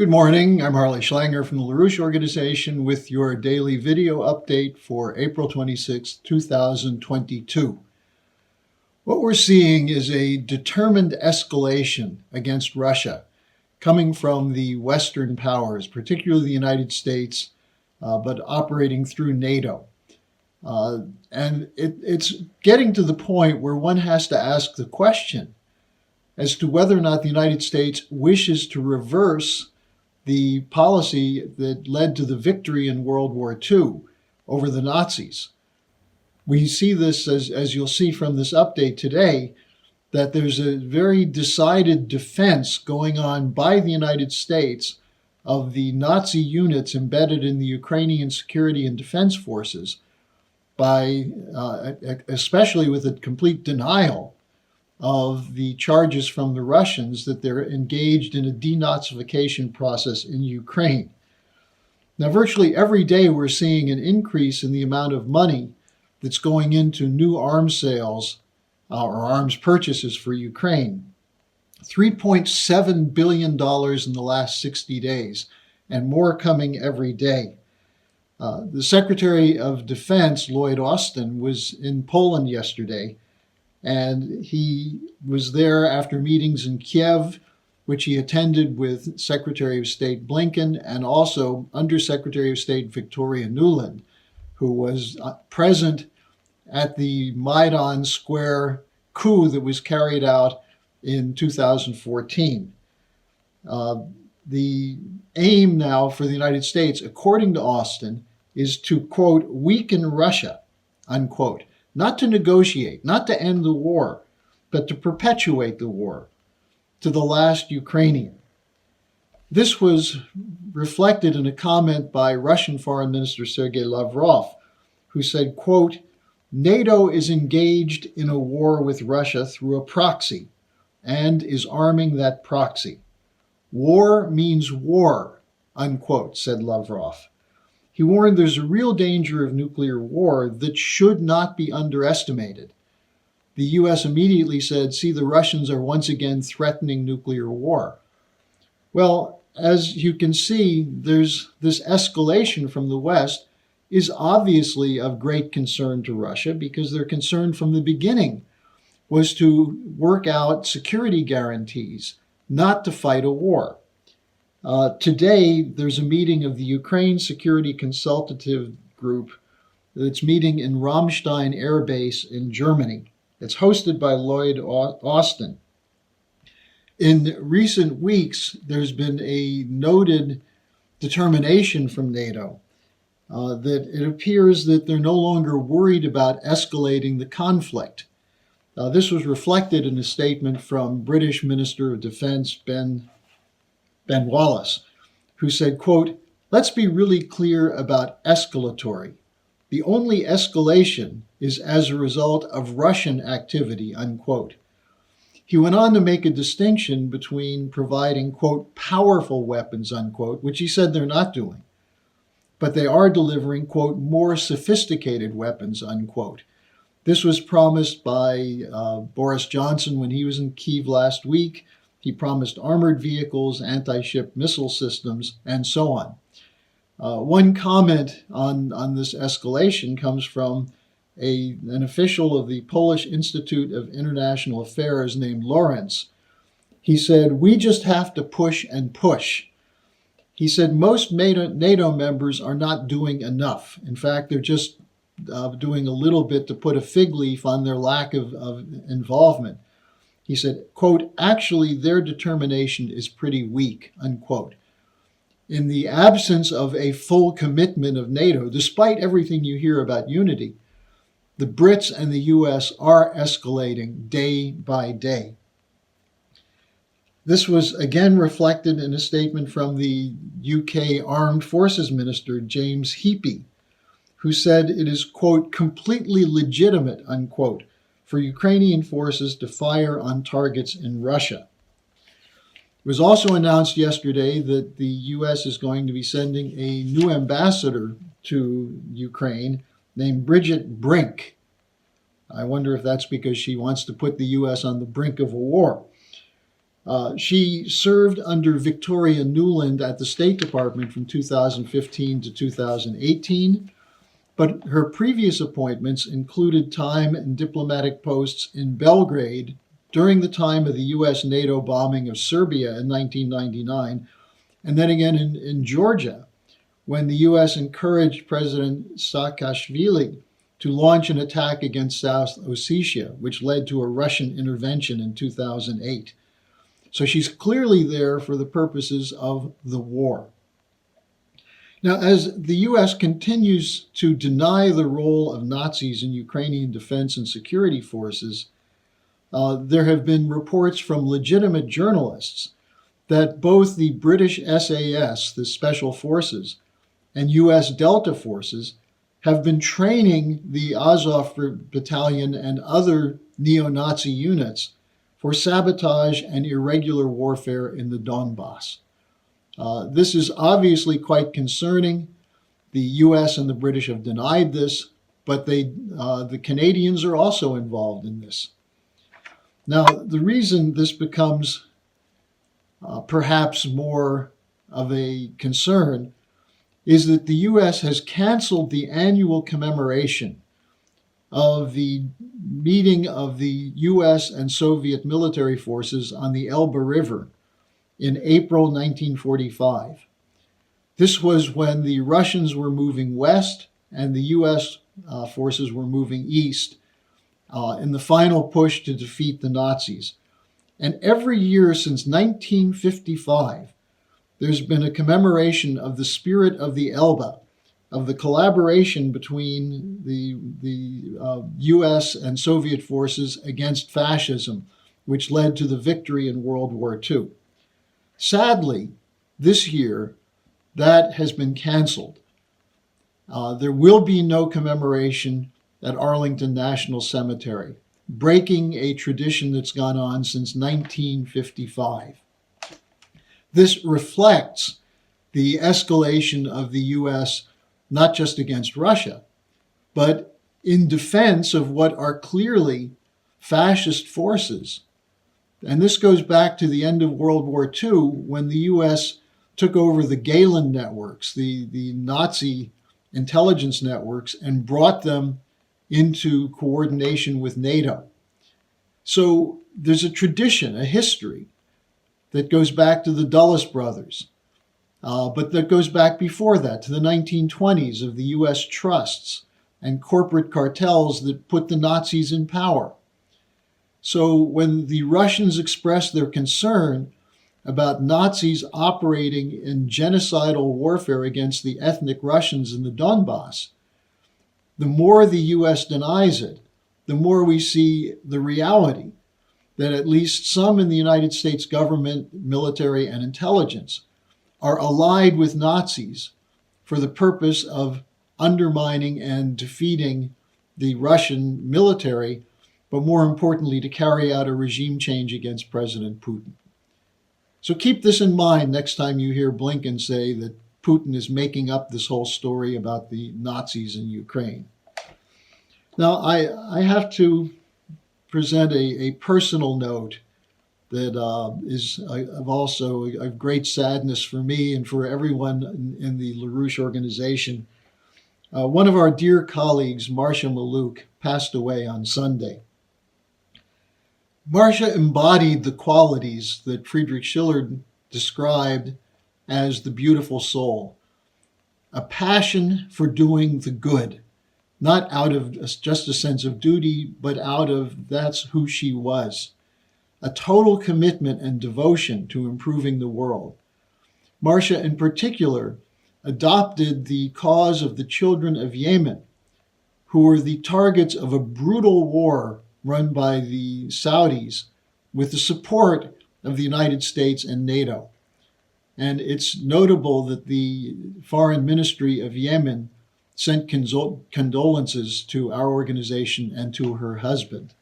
Good morning, I'm Harley Schlanger from the LaRouche Organization with your daily video update for April 26, 2022. What we're seeing is a determined escalation against Russia coming from the Western powers, particularly the United States, but operating through NATO. And it's getting to the point where one has to ask the question as to whether or not the United States wishes to reverse the policy that led to the victory in World War II over the Nazis. We see this, as you'll see from this update today, that there's a very decided defense going on by the United States of the Nazi units embedded in the Ukrainian security and defense forces, by especially with a complete denial of the charges from the Russians that they're engaged in a denazification process in Ukraine. Now, virtually every day we're seeing an increase in the amount of money that's going into new arms sales or arms purchases for Ukraine. $3.7 billion in the last 60 days, and more coming every day. The Secretary of Defense, Lloyd, was in Poland yesterday, and he was there after meetings in Kiev, which he attended with Secretary of State Blinken and also Undersecretary of State Victoria Nuland, who was present at the Maidan Square coup that was carried out in 2014. The aim now for the United States, according to Austin, is to, quote, weaken Russia, unquote. Not to negotiate, not to end the war, but to perpetuate the war to the last Ukrainian. This was reflected in a comment by Russian Foreign Minister Sergei Lavrov, who said, quote, NATO is engaged in a war with Russia through a proxy and is arming that proxy. War means war, unquote, said Lavrov. He warned there's a real danger of nuclear war that should not be underestimated. The U.S. immediately said, see, the Russians are once again threatening nuclear war. Well, as you can see, there's this escalation from the West is obviously of great concern to Russia because their concern from the beginning was to work out security guarantees, not to fight a war. Today, there's a meeting of the Ukraine Security Consultative Group that's meeting in Ramstein Air Base in Germany. It's hosted by Lloyd Austin. In recent weeks, there's been a noted determination from NATO that it appears that they're no longer worried about escalating the conflict. This was reflected in a statement from British Minister of Defense Ben Wallace, who said, quote, let's be really clear about escalatory. The only escalation is as a result of Russian activity, unquote. He went on to make a distinction between providing, quote, powerful weapons, unquote, which he said they're not doing, but they are delivering, quote, more sophisticated weapons, unquote. This was promised by Boris Johnson when he was in Kyiv last week. He promised armored vehicles, anti-ship missile systems, and so on. One comment on this escalation comes from an official of the Polish Institute of International Affairs named Lawrence. He said, we just have to push and push. He said most NATO members are not doing enough. In fact, they're just doing a little bit to put a fig leaf on their lack of involvement. He said, quote, actually, their determination is pretty weak, unquote. In the absence of a full commitment of NATO, despite everything you hear about unity, the Brits and the U.S. are escalating day by day. This was again reflected in a statement from the UK Armed Forces Minister, James Heappey, who said it is, quote, completely legitimate, unquote, for Ukrainian forces to fire on targets in Russia. It was also announced yesterday that the U.S. is going to be sending a new ambassador to Ukraine named Bridget Brink. I wonder if that's because she wants to put the U.S. on the brink of a war. She served under Victoria Nuland at the State Department from 2015 to 2018, but her previous appointments included time in diplomatic posts in Belgrade during the time of the US-NATO bombing of Serbia in 1999, and then again in Georgia, when the US encouraged President Saakashvili to launch an attack against South Ossetia, which led to a Russian intervention in 2008. So she's clearly there for the purposes of the war. Now, as the US continues to deny the role of Nazis in Ukrainian defense and security forces, there have been reports from legitimate journalists that both the British SAS, the Special Forces, and US Delta Forces have been training the Azov Battalion and other neo-Nazi units for sabotage and irregular warfare in the Donbass. This is obviously quite concerning. The US and the British have denied this, but the Canadians are also involved in this. Now, the reason this becomes perhaps more of a concern is that the US has canceled the annual commemoration of the meeting of the US and Soviet military forces on the Elbe River in April 1945. This was when the Russians were moving west and the US forces were moving east in the final push to defeat the Nazis. And every year since 1955, there's been a commemoration of the spirit of the Elba, of the collaboration between the US and Soviet forces against fascism, which led to the victory in World War II. Sadly, this year, that has been canceled. There will be no commemoration at Arlington National Cemetery, breaking a tradition that's gone on since 1955. This reflects the escalation of the US, not just against Russia, but in defense of what are clearly fascist forces. And this goes back to the end of World War II, when the US took over the Gehlen networks, the Nazi intelligence networks, and brought them into coordination with NATO. So there's a tradition, a history, that goes back to the Dulles brothers, but that goes back before that, to the 1920s of the US trusts and corporate cartels that put the Nazis in power. So when the Russians expressed their concern about Nazis operating in genocidal warfare against the ethnic Russians in the Donbass, the more the US denies it, the more we see the reality that at least some in the United States government, military, and intelligence are allied with Nazis for the purpose of undermining and defeating the Russian military, but more importantly, to carry out a regime change against President Putin. So keep this in mind next time you hear Blinken say that Putin is making up this whole story about the Nazis in Ukraine. Now, I have to present a personal note that is of also a great sadness for me and for everyone in the LaRouche organization. One of our dear colleagues, Marcia Maluk, passed away on Sunday. Marcia embodied the qualities that Friedrich Schiller described as the beautiful soul, a passion for doing the good, not out of just a sense of duty, but out of that's who she was, a total commitment and devotion to improving the world. Marcia, in particular, adopted the cause of the children of Yemen, who were the targets of a brutal war run by the Saudis with the support of the United States and NATO. And it's notable that the Foreign Ministry of Yemen sent condolences to our organization and to her husband.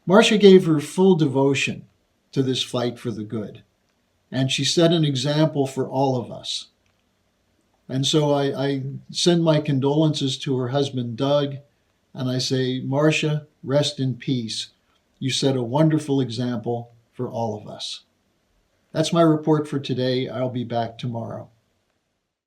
Marcia gave her full devotion to this fight for the good, and she set an example for all of us. And so I send my condolences to her husband, Doug, and I say, Marcia, rest in peace. You set a wonderful example for all of us. That's my report for today. I'll be back tomorrow.